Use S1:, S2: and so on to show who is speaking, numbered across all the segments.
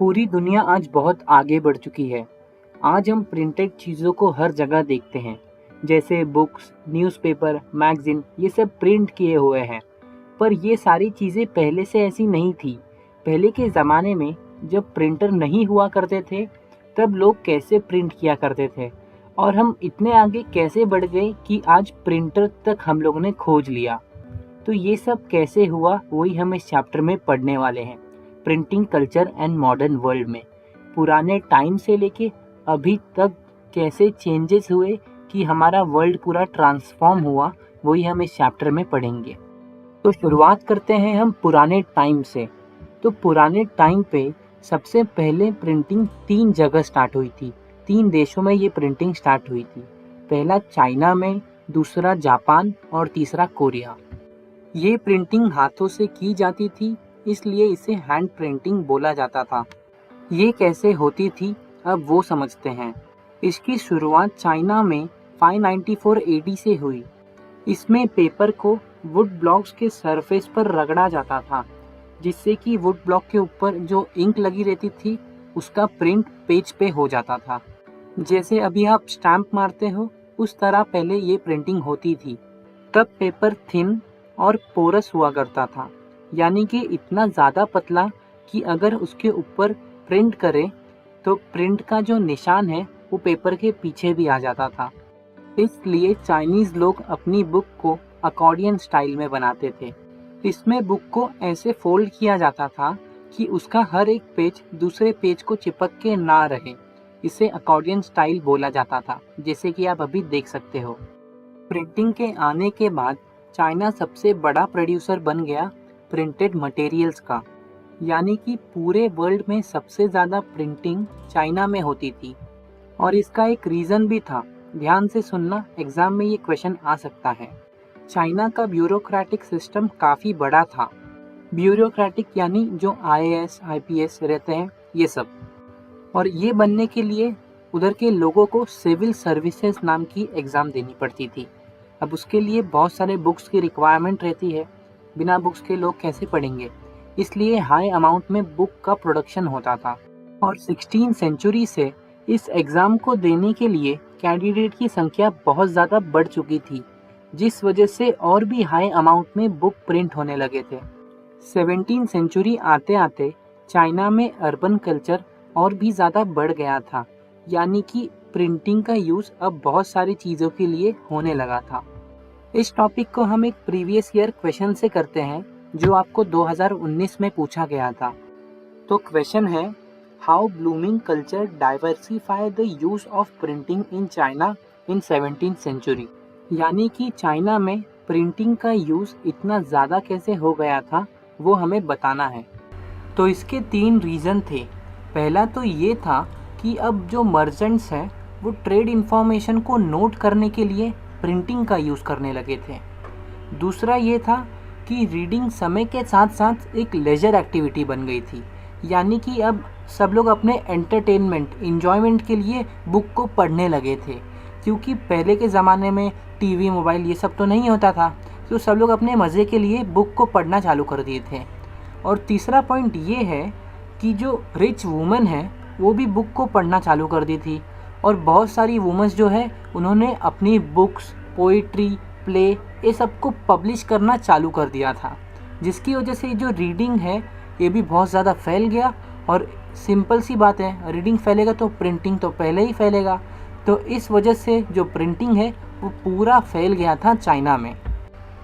S1: पूरी दुनिया आज बहुत आगे बढ़ चुकी है। आज हम प्रिंटेड चीज़ों को हर जगह देखते हैं, जैसे बुक्स, न्यूज़पेपर, मैगज़ीन, ये सब प्रिंट किए हुए हैं। पर ये सारी चीज़ें पहले से ऐसी नहीं थी। पहले के ज़माने में जब प्रिंटर नहीं हुआ करते थे, तब लोग कैसे प्रिंट किया करते थे और हम इतने आगे कैसे बढ़ गए कि आज प्रिंटर तक हम लोगों ने खोज लिया। तो ये सब कैसे हुआ, वही हम इस चैप्टर में पढ़ने वाले हैं। Printing culture and modern world में पुराने टाइम से लेके अभी तक कैसे चेंजेस हुए कि हमारा वर्ल्ड पूरा ट्रांसफॉर्म हुआ, वही हम इस चैप्टर में पढ़ेंगे। तो शुरुआत करते हैं हम पुराने टाइम से। तो पुराने टाइम पे सबसे पहले प्रिंटिंग 3 जगह स्टार्ट हुई थी। 3 देशों में ये प्रिंटिंग स्टार्ट हुई थी। पहला चाइना में, दूसरा जापान और तीसरा कोरिया। ये प्रिंटिंग हाथों से की जाती थी, इसलिए इसे हैंड प्रिंटिंग बोला जाता था। ये कैसे होती थी, अब वो समझते हैं। इसकी शुरुआत चाइना में 594 AD से हुई। इसमें पेपर को वुड ब्लॉक्स के सरफेस पर रगड़ा जाता था, जिससे कि वुड ब्लॉक के ऊपर जो इंक लगी रहती थी उसका प्रिंट पेज पे हो जाता था। जैसे अभी आप स्टैंप मारते हो, उस तरह पहले ये प्रिंटिंग होती थी। तब पेपर थिन और पोरस हुआ करता था, यानी कि इतना ज़्यादा पतला कि अगर उसके ऊपर प्रिंट करें तो प्रिंट का जो निशान है वो पेपर के पीछे भी आ जाता था। इसलिए चाइनीज़ लोग अपनी बुक को अकॉर्डियन स्टाइल में बनाते थे। इसमें बुक को ऐसे फोल्ड किया जाता था कि उसका हर एक पेज दूसरे पेज को चिपक के ना रहे। इसे अकॉर्डियन स्टाइल बोला जाता था, जैसे कि आप अभी देख सकते हो। प्रिंटिंग के आने के बाद चाइना सबसे बड़ा प्रोड्यूसर बन गया प्रिंटेड मटेरियल्स का, यानी कि पूरे वर्ल्ड में सबसे ज़्यादा प्रिंटिंग चाइना में होती थी। और इसका एक रीज़न भी था, ध्यान से सुनना, एग्ज़ाम में ये क्वेश्चन आ सकता है। चाइना का ब्यूरोक्रेटिक सिस्टम काफ़ी बड़ा था। ब्यूरोक्रेटिक यानी जो IAS, IPS रहते हैं, ये सब। और ये बनने के लिए उधर के लोगों को सिविल सर्विसेज नाम की एग्ज़ाम देनी पड़ती थी। अब उसके लिए बहुत सारे बुक्स की रिक्वायरमेंट रहती है, बिना बुक्स के लोग कैसे पढ़ेंगे, इसलिए हाई अमाउंट में बुक का प्रोडक्शन होता था। और 16वीं सेंचुरी से इस एग्ज़ाम को देने के लिए कैंडिडेट की संख्या बहुत ज़्यादा बढ़ चुकी थी, जिस वजह से और भी हाई अमाउंट में बुक प्रिंट होने लगे थे। 17वीं सेंचुरी आते आते चाइना में अर्बन कल्चर और भी ज़्यादा बढ़ गया था, यानी कि प्रिंटिंग का यूज़ अब बहुत सारी चीज़ों के लिए होने लगा था। इस टॉपिक को हम एक प्रीवियस ईयर क्वेश्चन से करते हैं, जो आपको 2019 में पूछा गया था। तो क्वेश्चन है, how blooming culture diversify the use of printing in China in 17वीं सेंचुरी। यानी कि चाइना में प्रिंटिंग का यूज़ इतना ज़्यादा कैसे हो गया था, वो हमें बताना है। तो इसके 3 रीज़न थे। पहला तो ये था कि अब जो मर्चेंट्स हैं वो ट्रेड इन्फॉर्मेशन को नोट करने के लिए प्रिंटिंग का यूज़ करने लगे थे। दूसरा ये था कि रीडिंग समय के साथ साथ एक लेजर एक्टिविटी बन गई थी, यानी कि अब सब लोग अपने एंटरटेनमेंट, इंजॉयमेंट के लिए बुक को पढ़ने लगे थे, क्योंकि पहले के ज़माने में टीवी, मोबाइल ये सब तो नहीं होता था, तो सब लोग अपने मज़े के लिए बुक को पढ़ना चालू कर दिए थे। और तीसरा पॉइंट ये है कि जो रिच वुमेन है वो भी बुक को पढ़ना चालू कर दी थी, और बहुत सारी वुमेन्स जो है उन्होंने अपनी बुक्स, पोइट्री, प्ले, ये सब को पब्लिश करना चालू कर दिया था, जिसकी वजह से जो रीडिंग है ये भी बहुत ज़्यादा फैल गया। और सिंपल सी बात है, रीडिंग फैलेगा तो प्रिंटिंग तो पहले ही फैलेगा, तो इस वजह से जो प्रिंटिंग है वो पूरा फैल गया था चाइना में।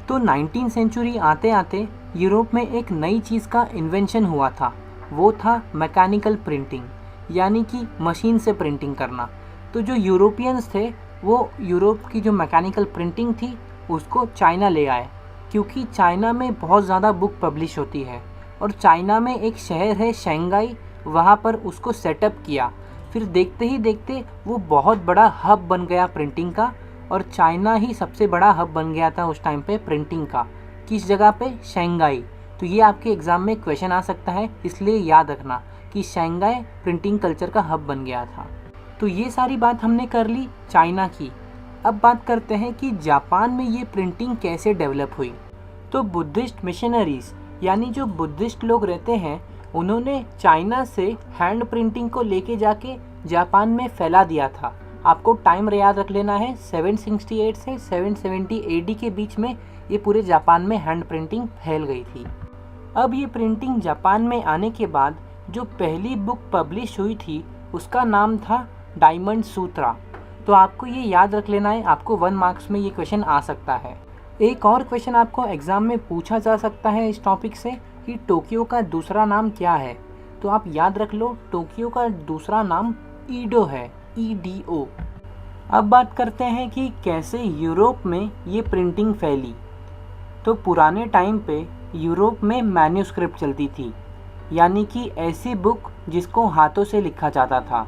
S1: तो 19वीं सेंचुरी आते आते यूरोप में एक नई चीज़ का इन्वेंशन हुआ था, वो था मैकेनिकल प्रिंटिंग, यानी कि मशीन से प्रिंटिंग करना। तो जो यूरोपियंस थे वो यूरोप की जो मैकेनिकल प्रिंटिंग थी उसको चाइना ले आए, क्योंकि चाइना में बहुत ज़्यादा बुक पब्लिश होती है। और चाइना में एक शहर है शंघाई, वहाँ पर उसको सेटअप किया। फिर देखते ही देखते वो बहुत बड़ा हब बन गया प्रिंटिंग का, और चाइना ही सबसे बड़ा हब बन गया था उस टाइम पे प्रिंटिंग का। किस जगह पे? शंघाई। तो ये आपके एग्ज़ाम में क्वेश्चन आ सकता है, इसलिए याद रखना कि शंघाई प्रिंटिंग कल्चर का हब बन गया था। तो ये सारी बात हमने कर ली चाइना की। अब बात करते हैं कि जापान में ये प्रिंटिंग कैसे डेवलप हुई। तो बुद्धिस्ट मिशनरीज, यानी जो बुद्धिस्ट लोग रहते हैं, उन्होंने चाइना से हैंड प्रिंटिंग को लेके जाके जापान में फैला दिया था। आपको टाइम याद रख लेना है, 768 से 770 एडी के बीच में ये पूरे जापान में हैंड प्रिंटिंग फैल गई थी। अब ये प्रिंटिंग जापान में आने के बाद जो पहली बुक पब्लिश हुई थी उसका नाम था डायमंड सूत्रा। तो आपको ये याद रख लेना है, आपको 1 मार्क्स में ये क्वेश्चन आ सकता है। एक और क्वेश्चन आपको एग्ज़ाम में पूछा जा सकता है इस टॉपिक से कि टोक्यो का दूसरा नाम क्या है। तो आप याद रख लो, टोक्यो का दूसरा नाम ईडो है, EDO। अब बात करते हैं कि कैसे यूरोप में ये प्रिंटिंग फैली। तो पुराने टाइम पे यूरोप में मैन्युस्क्रिप्ट चलती थी, यानी कि ऐसी बुक जिसको हाथों से लिखा जाता था,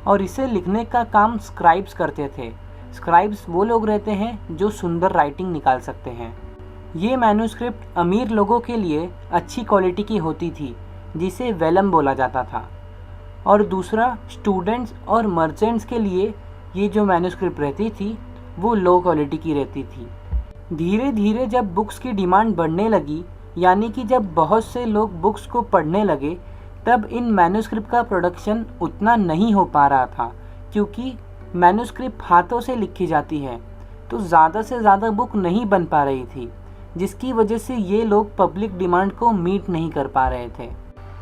S1: और इसे लिखने का काम स्क्राइब्स करते थे। स्क्राइब्स वो लोग रहते हैं जो सुंदर राइटिंग निकाल सकते हैं। ये मैन्युस्क्रिप्ट अमीर लोगों के लिए अच्छी क्वालिटी की होती थी, जिसे वेलम बोला जाता था, और दूसरा स्टूडेंट्स और मर्चेंट्स के लिए ये जो मैन्युस्क्रिप्ट रहती थी वो लो क्वालिटी की रहती थी। धीरे धीरे जब बुक्स की डिमांड बढ़ने लगी, यानी कि जब बहुत से लोग बुक्स को पढ़ने लगे, तब इन मैन्युस्क्रिप्ट का प्रोडक्शन उतना नहीं हो पा रहा था, क्योंकि मैन्युस्क्रिप्ट हाथों से लिखी जाती है तो ज़्यादा से ज़्यादा बुक नहीं बन पा रही थी, जिसकी वजह से ये लोग पब्लिक डिमांड को मीट नहीं कर पा रहे थे।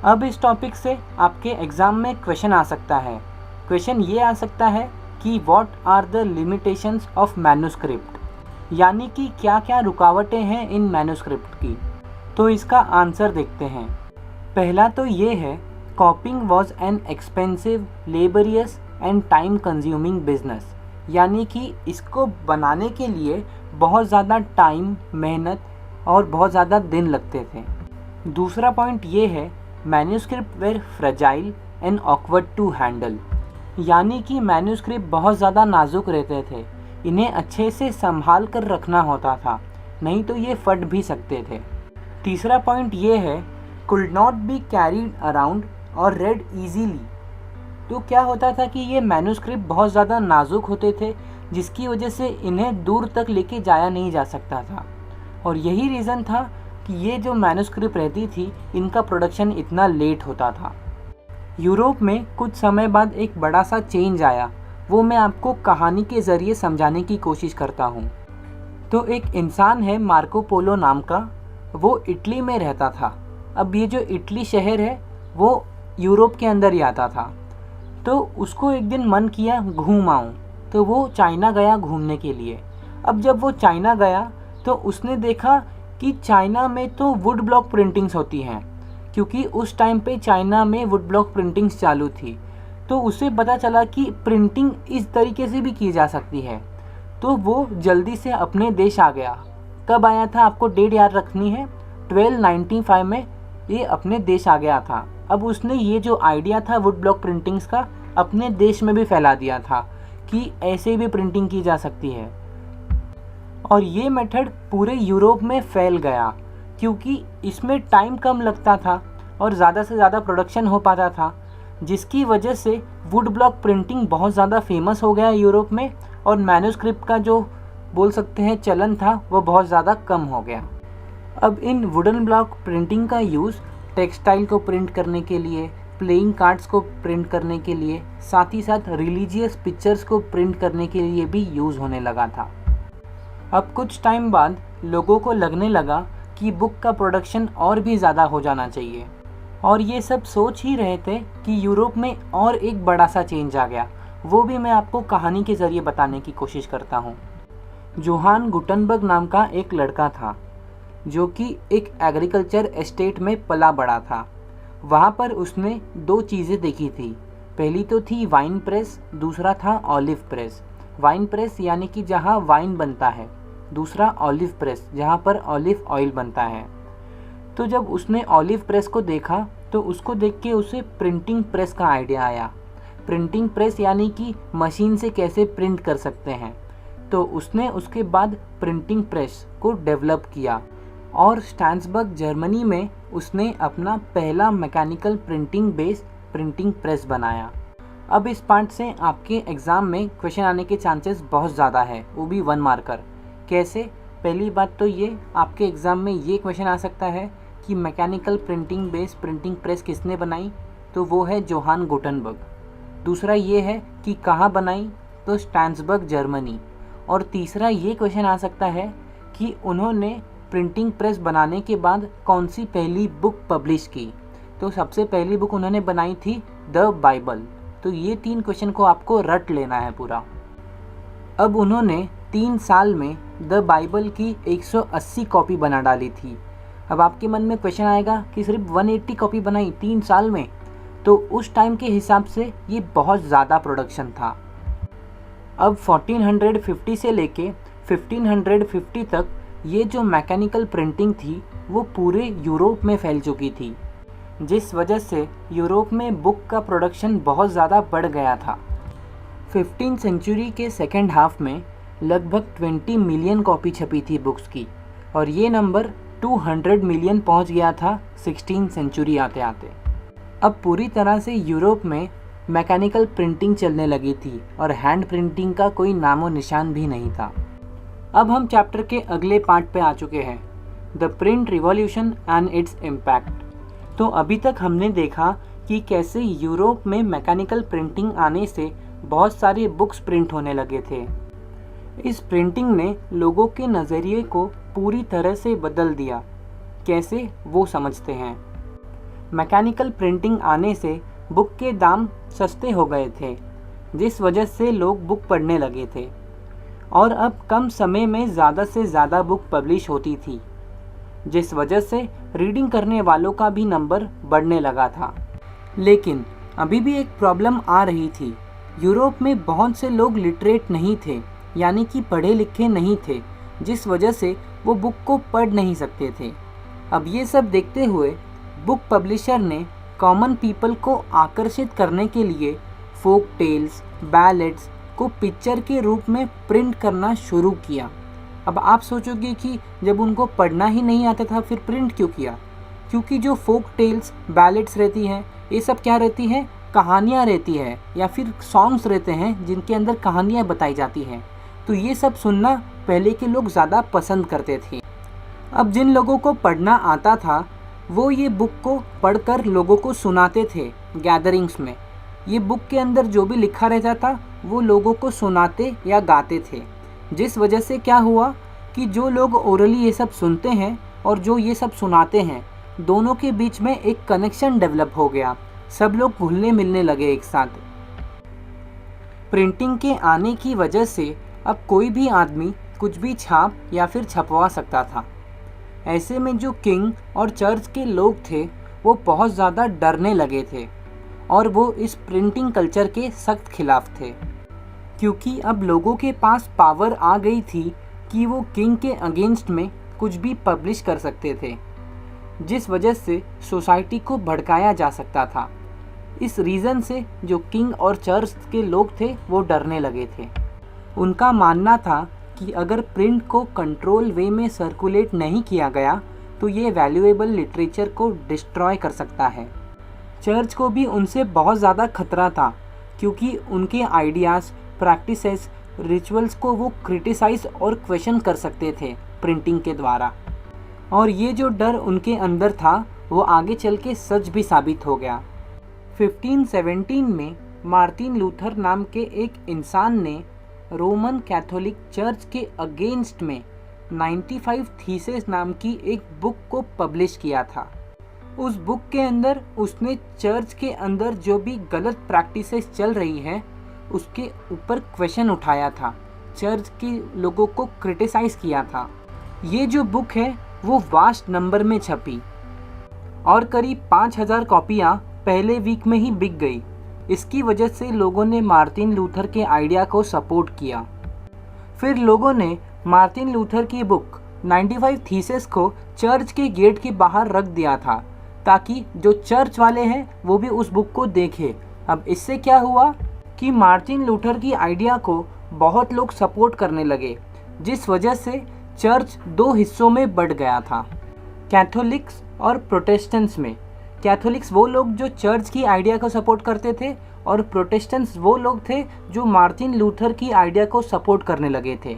S1: अब इस टॉपिक से आपके एग्ज़ाम में क्वेश्चन आ सकता है। क्वेश्चन ये आ सकता है कि what are the limitations of manuscript, यानी कि क्या क्या रुकावटें हैं इन मैन्युस्क्रिप्ट की। तो इसका आंसर देखते हैं। पहला तो ये है, कॉपिंग was an expensive, laborious and time consuming business, यानी कि इसको बनाने के लिए बहुत ज़्यादा टाइम, मेहनत और बहुत ज़्यादा दिन लगते थे। दूसरा पॉइंट ये है, manuscript were fragile and awkward to handle, यानी कि मैन्युस्क्रिप्ट बहुत ज़्यादा नाजुक रहते थे, इन्हें अच्छे से संभाल कर रखना होता था, नहीं तो ये फट भी सकते थे। तीसरा पॉइंट ये है, could not be carried around और रेड ईजीली। तो क्या होता था कि ये मैन्युस्क्रिप्ट बहुत ज़्यादा नाजुक होते थे, जिसकी वजह से इन्हें दूर तक लेके जाया नहीं जा सकता था, और यही रीज़न था कि ये जो मैन्युस्क्रिप्ट रहती थी इनका प्रोडक्शन इतना लेट होता था। यूरोप में कुछ समय बाद एक बड़ा सा चेंज आया, वो मैं आपको कहानी के ज़रिए समझाने की कोशिश करता हूँ। तो एक इंसान है मार्को पोलो नाम का, वो इटली में रहता था। अब ये जो इटली शहर है वो यूरोप के अंदर ही आता था। तो उसको एक दिन मन किया घूम आऊँ, तो वो चाइना गया घूमने के लिए। अब जब वो चाइना गया तो उसने देखा कि चाइना में तो वुड ब्लॉक प्रिंटिंग्स होती हैं, क्योंकि उस टाइम पे चाइना में वुड ब्लॉक प्रिंटिंग्स चालू थी। तो उसे पता चला कि प्रिंटिंग इस तरीके से भी की जा सकती है। तो वो जल्दी से अपने देश आ गया। कब आया था, आपको डेट याद रखनी है, 1295 में ये अपने देश आ गया था। अब उसने ये जो आइडिया था वुड ब्लॉक प्रिंटिंग्स का अपने देश में भी फैला दिया था कि ऐसे भी प्रिंटिंग की जा सकती है, और ये मेथड पूरे यूरोप में फैल गया, क्योंकि इसमें टाइम कम लगता था और ज़्यादा से ज़्यादा प्रोडक्शन हो पाता था, जिसकी वजह से वुड ब्लॉक प्रिंटिंग बहुत ज़्यादा फेमस हो गया यूरोप में, और मैन्युस्क्रिप्ट का जो बोल सकते हैं चलन था वो बहुत ज़्यादा कम हो गया। अब इन वुडन ब्लॉक प्रिंटिंग का यूज़ टेक्सटाइल को प्रिंट करने के लिए, प्लेइंग कार्ड्स को प्रिंट करने के लिए, साथ ही साथ रिलीजियस पिक्चर्स को प्रिंट करने के लिए भी यूज़ होने लगा था। अब कुछ टाइम बाद लोगों को लगने लगा कि बुक का प्रोडक्शन और भी ज़्यादा हो जाना चाहिए, और ये सब सोच ही रहे थे कि यूरोप में और एक बड़ा सा चेंज आ गया। वो भी मैं आपको कहानी के ज़रिए बताने की कोशिश करता हूँ। जोहान गुटनबर्ग नाम का एक लड़का था, जो कि एक एग्रीकल्चर एस्टेट में पला बड़ा था। वहाँ पर उसने 2 चीज़ें देखी थी। पहली तो थी वाइन प्रेस, दूसरा था ऑलिव प्रेस। वाइन प्रेस यानी कि जहाँ वाइन बनता है, दूसरा ऑलिव प्रेस जहाँ पर ऑलिव ऑयल बनता है। तो जब उसने ऑलिव प्रेस को देखा तो उसको देख के उसे प्रिंटिंग प्रेस का आइडिया आया। प्रिंटिंग प्रेस यानी कि मशीन से कैसे प्रिंट कर सकते हैं। तो उसने उसके बाद प्रिंटिंग प्रेस को डेवलप किया, और स्टैंसबर्ग जर्मनी में उसने अपना पहला mechanical printing base printing press बनाया। अब इस पार्ट से आपके एग्ज़ाम में क्वेश्चन आने के चांसेस बहुत ज़्यादा है, वो भी 1 मार्कर। कैसे? पहली बात तो ये, आपके एग्ज़ाम में ये क्वेश्चन आ सकता है कि mechanical printing based printing press किसने बनाई, तो वो है जोहान गुटेनबर्ग। दूसरा ये है कि कहाँ बनाई, तो स्टैन्सबर्ग जर्मनी। और तीसरा ये क्वेश्चन आ सकता है कि उन्होंने प्रिंटिंग प्रेस बनाने के बाद कौन सी पहली बुक पब्लिश की, तो सबसे पहली बुक उन्होंने बनाई थी द बाइबल। तो ये 3 क्वेश्चन को आपको रट लेना है पूरा। अब उन्होंने 3 साल में द बाइबल की 180 कॉपी बना डाली थी। अब आपके मन में क्वेश्चन आएगा कि सिर्फ 180 कॉपी बनाई 3 साल में, तो उस टाइम के हिसाब से ये बहुत ज़्यादा प्रोडक्शन था। अब 1450 से लेके 1550 तक ये जो मैकेनिकल प्रिंटिंग थी वो पूरे यूरोप में फैल चुकी थी, जिस वजह से यूरोप में बुक का प्रोडक्शन बहुत ज़्यादा बढ़ गया था। 15th सेंचुरी के सेकेंड हाफ में लगभग 20 मिलियन कॉपी छपी थी बुक्स की, और ये नंबर 200 मिलियन पहुंच गया था 16th सेंचुरी आते आते। अब पूरी तरह से यूरोप में मैकेनिकल प्रिंटिंग चलने लगी थी और हैंड प्रिंटिंग का कोई नामो निशान भी नहीं था। अब हम चैप्टर के अगले पार्ट पे आ चुके हैं, the print revolution and its impact. तो अभी तक हमने देखा कि कैसे यूरोप में मैकेनिकल प्रिंटिंग आने से बहुत सारे बुक्स प्रिंट होने लगे थे। इस प्रिंटिंग ने लोगों के नज़रिए को पूरी तरह से बदल दिया। कैसे, वो समझते हैं। मैकेनिकल प्रिंटिंग आने से बुक के दाम सस्ते हो गए थे, जिस वजह से लोग बुक पढ़ने लगे थे, और अब कम समय में ज़्यादा से ज़्यादा बुक पब्लिश होती थी, जिस वजह से रीडिंग करने वालों का भी नंबर बढ़ने लगा था। लेकिन अभी भी एक प्रॉब्लम आ रही थी। यूरोप में बहुत से लोग लिटरेट नहीं थे, यानी कि पढ़े लिखे नहीं थे, जिस वजह से वो बुक को पढ़ नहीं सकते थे। अब ये सब देखते हुए बुक पब्लिशर ने कॉमन पीपल को आकर्षित करने के लिए फोक टेल्स, बैलेट्स को पिक्चर के रूप में प्रिंट करना शुरू किया। अब आप सोचोगे कि जब उनको पढ़ना ही नहीं आता था फिर प्रिंट क्यों किया? क्योंकि जो फोक टेल्स, बैलेट्स रहती हैं, ये सब क्या रहती है, कहानियाँ रहती है, या फिर सॉन्ग्स रहते हैं जिनके अंदर कहानियाँ बताई जाती हैं। तो ये सब सुनना पहले के लोग ज़्यादा पसंद करते थे। अब जिन लोगों को पढ़ना आता था वो ये बुक को पढ़कर लोगों को सुनाते थे गैदरिंग्स में। ये बुक के अंदर जो भी लिखा रहता था वो लोगों को सुनाते या गाते थे, जिस वजह से क्या हुआ कि जो लोग ओरली ये सब सुनते हैं और जो ये सब सुनाते हैं, दोनों के बीच में एक कनेक्शन डेवलप हो गया। सब लोग घुलने मिलने लगे एक साथ। प्रिंटिंग के आने की वजह से अब कोई भी आदमी कुछ भी छाप या फिर छपवा सकता था। ऐसे में जो किंग और चर्च के लोग थे वो बहुत ज़्यादा डरने लगे थे, और वो इस प्रिंटिंग कल्चर के सख्त खिलाफ थे, क्योंकि अब लोगों के पास पावर आ गई थी कि वो किंग के अगेंस्ट में कुछ भी पब्लिश कर सकते थे, जिस वजह से सोसाइटी को भड़काया जा सकता था। इस रीज़न से जो किंग और चर्च के लोग थे वो डरने लगे थे। उनका मानना था कि अगर प्रिंट को कंट्रोल वे में सर्कुलेट नहीं किया गया तो ये वैल्यूएबल लिटरेचर को डिस्ट्रॉय कर सकता है। चर्च को भी उनसे बहुत ज़्यादा खतरा था, क्योंकि उनके आइडियाज़, प्रैक्टिसेस, रिचुअल्स को वो क्रिटिसाइज और क्वेश्चन कर सकते थे प्रिंटिंग के द्वारा। और ये जो डर उनके अंदर था वो आगे चल के सच भी साबित हो गया। 1517 में मार्टिन लूथर नाम के एक इंसान ने रोमन कैथोलिक चर्च के अगेंस्ट में 95 थीसिस नाम की एक बुक को पब्लिश किया था। उस बुक के अंदर उसने चर्च के अंदर जो भी गलत प्रैक्टिसेस चल रही हैं उसके ऊपर क्वेश्चन उठाया था, चर्च के लोगों को क्रिटिसाइज़ किया था। ये जो बुक है वो वास्ट नंबर में छपी और करीब 5000 कॉपियाँ पहले वीक में ही बिक गई। इसकी वजह से लोगों ने मार्टिन लूथर के आइडिया को सपोर्ट किया। फिर लोगों ने मार्टिन लूथर की बुक 95 थीसिस को चर्च के गेट के बाहर रख दिया था, ताकि जो चर्च वाले हैं वो भी उस बुक को देखें। अब इससे क्या हुआ कि मार्टिन लूथर की आइडिया को बहुत लोग सपोर्ट करने लगे, जिस वजह से चर्च 2 हिस्सों में बढ़ गया था, कैथोलिक्स और प्रोटेस्टेंट्स में। कैथोलिक्स वो लोग जो चर्च की आइडिया को सपोर्ट करते थे, और प्रोटेस्टेंट्स वो लोग थे जो मार्टिन लूथर की आइडिया को सपोर्ट करने लगे थे।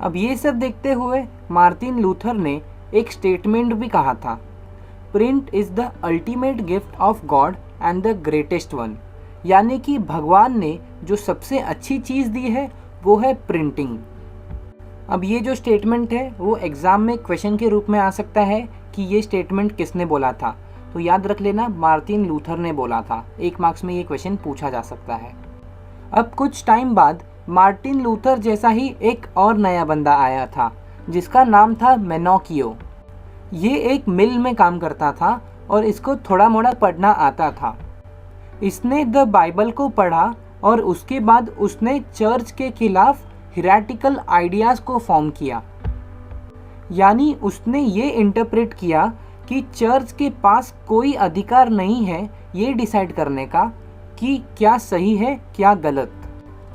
S1: अब ये सब देखते हुए मार्टिन लूथर ने एक स्टेटमेंट भी कहा था print is the ultimate gift of God and the greatest one, यानी कि भगवान ने जो सबसे अच्छी चीज़ दी है वो है प्रिंटिंग। अब ये जो स्टेटमेंट है वो एग्ज़ाम में क्वेश्चन के रूप में आ सकता है कि ये स्टेटमेंट किसने बोला था। तो याद रख लेना, मार्टिन लूथर ने बोला था। 1 मार्क्स में ये क्वेश्चन पूछा जा सकता है। अब कुछ टाइम बाद मार्टिन लूथर जैसा ही एक और नया बंदा आया था जिसका नाम था मेनोकियो। ये एक मिल में काम करता था और इसको थोड़ा मोड़ा पढ़ना आता था। इसने द बाइबल को पढ़ा और उसके बाद उसने चर्च के खिलाफ हिरेटिकल आइडियाज़ को फॉर्म किया, यानी उसने ये इंटरप्रेट किया कि चर्च के पास कोई अधिकार नहीं है ये डिसाइड करने का कि क्या सही है क्या गलत।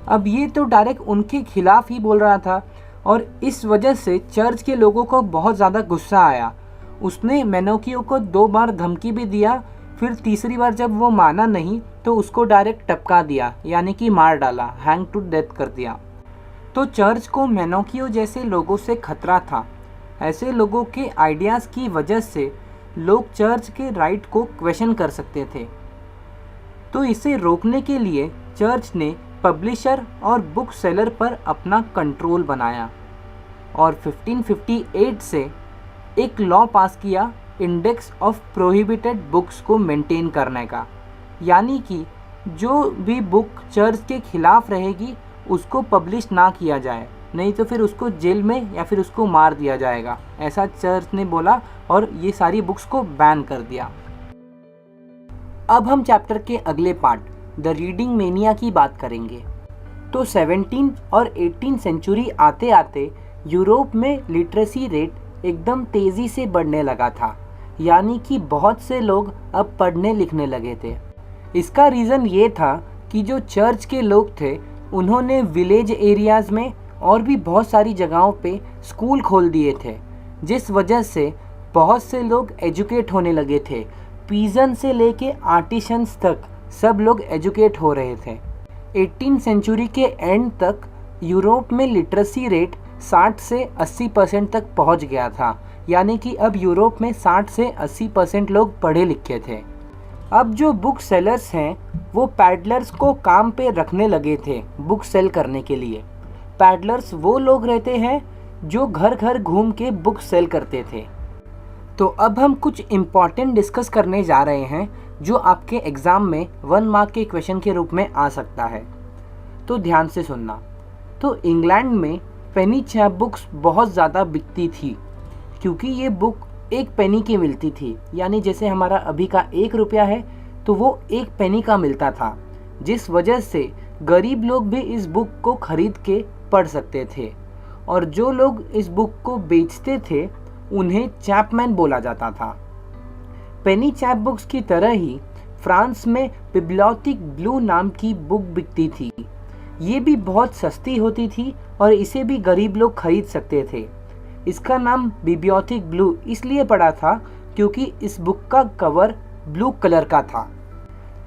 S1: अब ये तो डायरेक्ट उनके खिलाफ ही बोल रहा था और इस वजह से चर्च के लोगों को बहुत ज़्यादा गुस्सा आया। उसने मेनोकियो को 2 बार धमकी भी दिया, फिर तीसरी बार जब वो माना नहीं तो उसको डायरेक्ट टपका दिया, यानी कि मार डाला, हैंग टू डेथ कर दिया। तो चर्च को मेनोकियो जैसे लोगों से खतरा था। ऐसे लोगों के आइडियाज़ की वजह से लोग चर्च के राइट को क्वेश्चन कर सकते थे। तो इसे रोकने के लिए चर्च ने पब्लिशर और बुक सेलर पर अपना कंट्रोल बनाया और 1558 से एक लॉ पास किया इंडेक्स ऑफ प्रोहिबिटेड बुक्स को मेंटेन करने का, यानी कि जो भी बुक चर्च के खिलाफ रहेगी उसको पब्लिश ना किया जाए, नहीं तो फिर उसको जेल में या फिर उसको मार दिया जाएगा, ऐसा चर्च ने बोला और ये सारी बुक्स को बैन कर दिया। अब हम चैप्टर के अगले पार्ट द रीडिंग मेनिया की बात करेंगे। तो 17 और 18 सेंचुरी आते आते यूरोप में लिटरेसी रेट एकदम तेज़ी से बढ़ने लगा था, यानी कि बहुत से लोग अब पढ़ने लिखने लगे थे। इसका रीज़न ये था कि जो चर्च के लोग थे उन्होंने विलेज एरियाज़ में और भी बहुत सारी जगहों पे स्कूल खोल दिए थे, जिस वजह से बहुत से लोग एजुकेट होने लगे थे। पीजन से लेके आर्टिशंस तक सब लोग एजुकेट हो रहे थे। 18 सेंचुरी के एंड तक यूरोप में लिटरेसी रेट 60 से 80% तक पहुंच गया था, यानी कि अब यूरोप में 60 से 80% लोग पढ़े लिखे थे। अब जो बुक सेलर्स हैं वो पैडलर्स को काम पे रखने लगे थे बुक सेल करने के लिए। पैडलर्स वो लोग रहते हैं जो घर घर घूम के बुक सेल करते थे। तो अब हम कुछ इम्पॉर्टेंट डिस्कस करने जा रहे हैं जो आपके एग्ज़ाम में 1 मार्क के क्वेश्चन के रूप में आ सकता है, तो ध्यान से सुनना। तो इंग्लैंड में पेनी चैप बुक्स बहुत ज़्यादा बिकती थी क्योंकि ये बुक 1 पेनी की मिलती थी, यानी जैसे हमारा अभी का 1 रुपया है तो वो 1 पेनी का मिलता था, जिस वजह से गरीब लोग भी इस बुक को खरीद के पढ़ सकते थे। और जो लोग इस बुक को बेचते थे उन्हें चैपमैन बोला जाता था। पेनी चैप बुक्स की तरह ही फ्रांस में बिब्लियोथेक ब्लू नाम की बुक बिकती थी। ये भी बहुत सस्ती होती थी और इसे भी गरीब लोग खरीद सकते थे। इसका नाम बिब्लियोथेक ब्लू इसलिए पड़ा था क्योंकि इस बुक का कवर ब्लू कलर का था।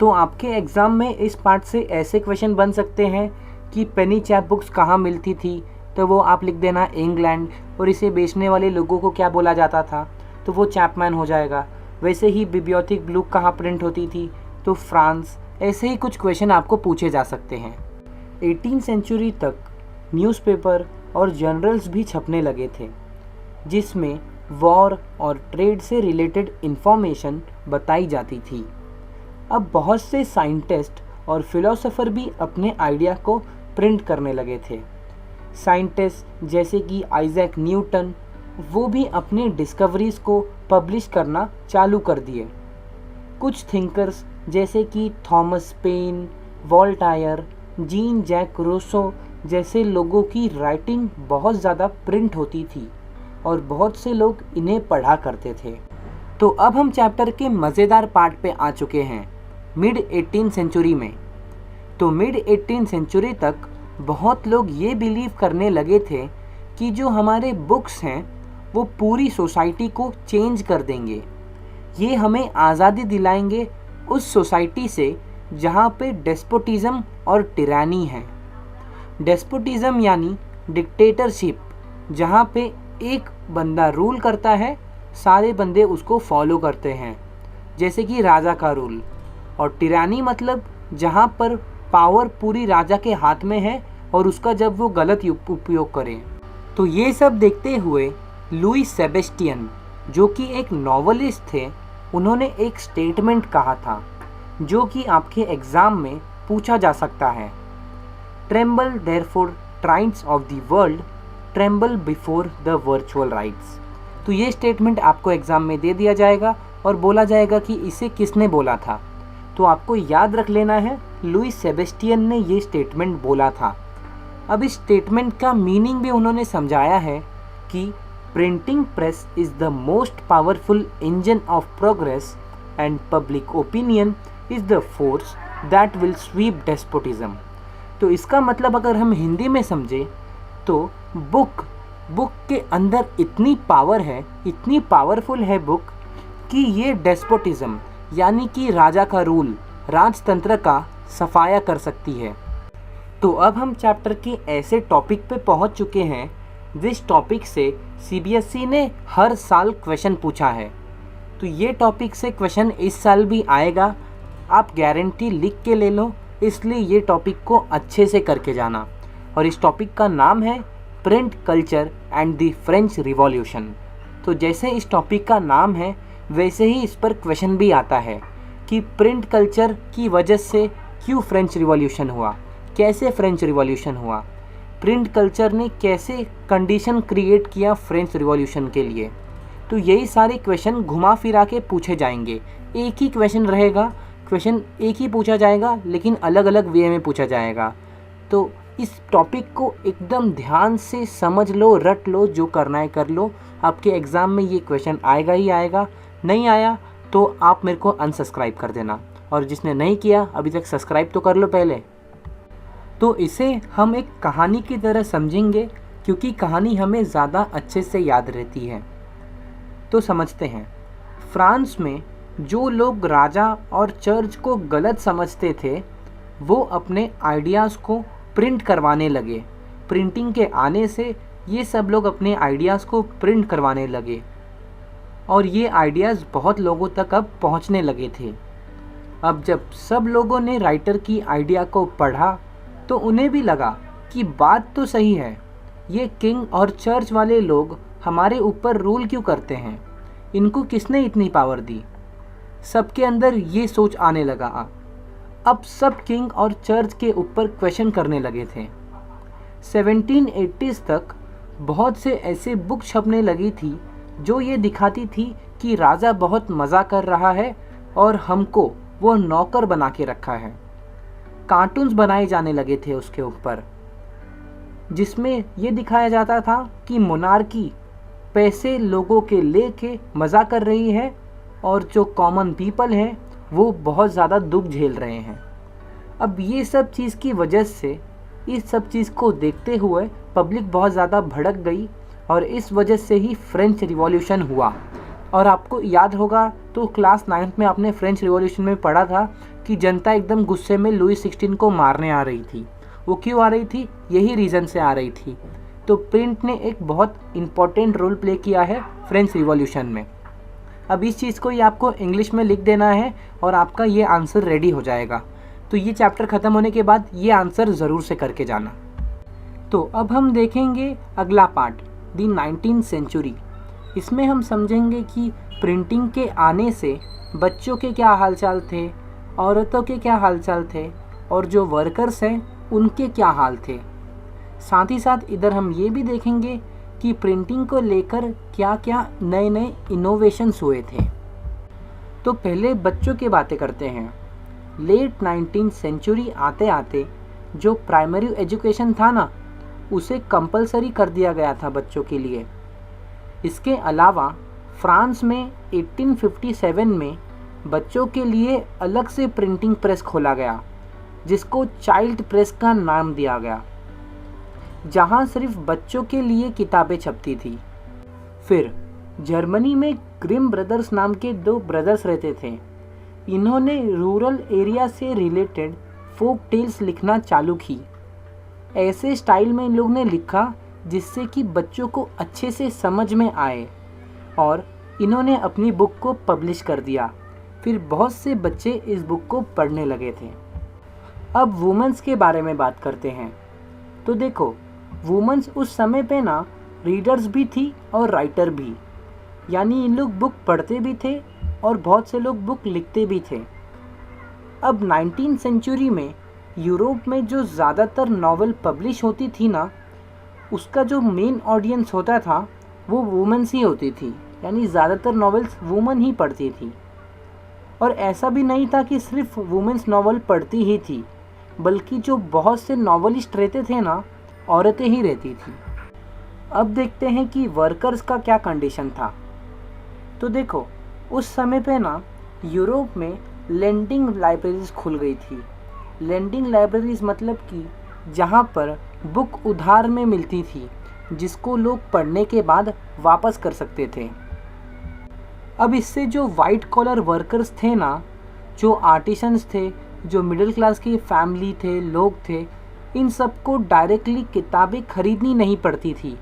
S1: तो आपके एग्ज़ाम में इस पार्ट से ऐसे क्वेश्चन बन सकते हैं कि पेनी चैप बुक्स कहाँ मिलती थी, तो वो आप लिख देना इंग्लैंड, और इसे बेचने वाले लोगों को क्या बोला जाता था, तो वो चैपमैन हो जाएगा। वैसे ही बिब्लियोथेक ब्लू कहाँ प्रिंट होती थी, तो फ्रांस। ऐसे ही कुछ क्वेश्चन आपको पूछे जा सकते हैं। 18 सेंचुरी तक न्यूज़पेपर और जर्नल्स भी छपने लगे थे जिसमें वॉर और ट्रेड से रिलेटेड इंफॉर्मेशन बताई जाती थी। अब बहुत से साइंटिस्ट और फिलोसोफर भी अपने आइडिया को प्रिंट करने लगे थे। साइंटिस्ट जैसे कि आइजैक न्यूटन, वो भी अपने डिस्कवरीज को पब्लिश करना चालू कर दिए। कुछ थिंकर्स जैसे कि Thomas Paine, Voltaire, Jean Jacques Rousseau जैसे लोगों की राइटिंग बहुत ज़्यादा प्रिंट होती थी और बहुत से लोग इन्हें पढ़ा करते थे। तो अब हम चैप्टर के मज़ेदार पार्ट पे आ चुके हैं, मिड 18 सेंचुरी में। तो मिड 18 सेंचुरी तक बहुत लोग ये बिलीव करने लगे थे कि जो हमारे बुक्स हैं वो पूरी सोसाइटी को चेंज कर देंगे। ये हमें आज़ादी दिलाएंगे उस सोसाइटी से जहाँ पे डेस्पोटिज़म और टिरानी है। डेस्पोटिज़म यानी डिक्टेटरशिप, जहाँ पे एक बंदा रूल करता है सारे बंदे उसको फॉलो करते हैं, जैसे कि राजा का रूल। और टिरानी मतलब जहाँ पर पावर पूरी राजा के हाथ में है और उसका जब वो गलत उपयोग करे। तो ये सब देखते हुए लुई सेबेस्टियन, जो कि एक नॉवलिस्ट थे, उन्होंने एक स्टेटमेंट कहा था जो कि आपके एग्ज़ाम में पूछा जा सकता है। Tremble therefore tyrants of the world, tremble before the virtual rights. तो ये स्टेटमेंट आपको एग्ज़ाम में दे दिया जाएगा और बोला जाएगा कि इसे किसने बोला था। तो आपको याद रख लेना है लुई सेबेस्टियन ने ये स्टेटमेंट बोला था। अब इस स्टेटमेंट का मीनिंग भी उन्होंने समझाया है कि printing press is the most powerful engine of progress and public opinion is the force that will sweep despotism. तो इसका मतलब अगर हम हिंदी में समझें तो बुक के अंदर इतनी पावर है, इतनी पावरफुल है बुक कि ये डेस्पोटिज्म यानी कि राजा का रूल, राजतंत्र का सफाया कर सकती है। तो अब हम चैप्टर के ऐसे टॉपिक पे पहुंच चुके हैं जिस टॉपिक से सीबीएसई ने हर साल क्वेश्चन पूछा है। तो ये टॉपिक से क्वेश्चन इस साल भी आएगा, आप गारंटी लिख के ले लो, इसलिए ये टॉपिक को अच्छे से करके जाना। और इस टॉपिक का नाम है print culture and the French revolution. तो जैसे इस टॉपिक का नाम है वैसे ही इस पर क्वेश्चन भी आता है कि प्रिंट कल्चर की वजह से क्यों फ्रेंच रिवॉल्यूशन हुआ, कैसे फ्रेंच रिवॉल्यूशन हुआ, प्रिंट कल्चर ने कैसे कंडीशन क्रिएट किया फ्रेंच रिवॉल्यूशन के लिए। तो यही सारे क्वेश्चन घुमा फिरा के पूछे जाएंगे। एक ही क्वेश्चन रहेगा, क्वेश्चन एक ही पूछा जाएगा लेकिन अलग अलग वे में पूछा जाएगा। तो इस टॉपिक को एकदम ध्यान से समझ लो, रट लो, जो करना है कर लो। आपके एग्ज़ाम में ये क्वेश्चन आएगा ही आएगा, नहीं आया तो आप मेरे को अनसब्सक्राइब कर देना, और जिसने नहीं किया अभी तक सब्सक्राइब तो कर लो पहले। तो इसे हम एक कहानी की तरह समझेंगे क्योंकि कहानी हमें ज़्यादा अच्छे से याद रहती है। तो समझते हैं। फ्रांस में जो लोग राजा और चर्च को गलत समझते थे वो अपने आइडियाज़ को प्रिंट करवाने लगे। प्रिंटिंग के आने से ये सब लोग अपने आइडियाज़ को प्रिंट करवाने लगे और ये आइडियाज़ बहुत लोगों तक अब पहुंचने लगे थे। अब जब सब लोगों ने राइटर की आइडिया को पढ़ा तो उन्हें भी लगा कि बात तो सही है, ये किंग और चर्च वाले लोग हमारे ऊपर रूल क्यों करते हैं, इनको किसने इतनी पावर दी। सबके अंदर ये सोच आने लगा। अब सब किंग और चर्च के ऊपर क्वेश्चन करने लगे थे। 1780s तक बहुत से ऐसे बुक छपने लगी थी जो ये दिखाती थी कि राजा बहुत मज़ा कर रहा है और हमको वो नौकर बना के रखा है। कार्टून्स बनाए जाने लगे थे उसके ऊपर जिसमें ये दिखाया जाता था कि मोनार्की पैसे लोगों के लेके मज़ा कर रही है और जो कॉमन पीपल है वो बहुत ज़्यादा दुख झेल रहे हैं। अब ये सब चीज़ की वजह से, इस सब चीज़ को देखते हुए पब्लिक बहुत ज़्यादा भड़क गई और इस वजह से ही फ्रेंच रिवॉल्यूशन हुआ। और आपको याद होगा तो क्लास 9th में आपने फ्रेंच रिवॉल्यूशन में पढ़ा था कि जनता एकदम गुस्से में लुई 16 को मारने आ रही थी। वो क्यों आ रही थी? यही रीज़न से आ रही थी। तो प्रिंट ने एक बहुत इम्पॉर्टेंट रोल प्ले किया है फ्रेंच रिवॉल्यूशन में। अब इस चीज़ को ये आपको इंग्लिश में लिख देना है और आपका ये आंसर रेडी हो जाएगा। तो ये चैप्टर ख़त्म होने के बाद ये आंसर ज़रूर से करके जाना। तो अब हम देखेंगे अगला पार्ट, दी 19th सेंचुरी। इसमें हम समझेंगे कि प्रिंटिंग के आने से बच्चों के क्या हालचाल थे, औरतों के क्या हालचाल थे और जो वर्कर्स हैं उनके क्या हाल थे। साथ ही साथ इधर हम ये भी देखेंगे कि प्रिंटिंग को लेकर क्या क्या नए नए इनोवेशंस हुए थे। तो पहले बच्चों की बातें करते हैं। लेट 19th सेंचुरी आते आते जो प्राइमरी एजुकेशन था ना, उसे कंपलसरी कर दिया गया था बच्चों के लिए। इसके अलावा फ्रांस में 1857 में बच्चों के लिए अलग से प्रिंटिंग प्रेस खोला गया जिसको चाइल्ड प्रेस का नाम दिया गया, जहां सिर्फ बच्चों के लिए किताबें छपती थी। फिर जर्मनी में ग्रिम ब्रदर्स नाम के 2 ब्रदर्स रहते थे। इन्होंने रूरल एरिया से रिलेटेड फोक टेल्स लिखना चालू की। ऐसे स्टाइल में इन लोग ने लिखा जिससे कि बच्चों को अच्छे से समझ में आए और इन्होंने अपनी बुक को पब्लिश कर दिया। फिर बहुत से बच्चे इस बुक को पढ़ने लगे थे। अब वुमेन्स के बारे में बात करते हैं। तो देखो, वुमेन्स उस समय पे ना रीडर्स भी थी और राइटर भी, यानी इन लोग बुक पढ़ते भी थे और बहुत से लोग बुक लिखते भी थे। अब 19वीं सेंचुरी में यूरोप में जो ज़्यादातर नॉवल पब्लिश होती थी ना, उसका जो मेन ऑडियंस होता था वो वुमेन्स ही होती थी, यानी ज़्यादातर नॉवेल्स वुमेन ही पढ़ती थी। और ऐसा भी नहीं था कि सिर्फ वुमेन्स नॉवल पढ़ती ही थी, बल्कि जो बहुत से नॉवलिस्ट रहते थे ना, औरतें ही रहती थी। अब देखते हैं कि वर्कर्स का क्या कंडीशन था। तो देखो, उस समय पे ना यूरोप में लेंडिंग लाइब्रेरीज खुल गई थी। लेंडिंग लाइब्रेरीज मतलब कि जहाँ पर बुक उधार में मिलती थी, जिसको लोग पढ़ने के बाद वापस कर सकते थे। अब इससे जो वाइट कॉलर वर्कर्स थे ना, जो आर्टिसंस थे, जो मिडिल क्लास की फैमिली थे, लोग थे, इन सबको डायरेक्टली किताबें खरीदनी नहीं पड़ती थी,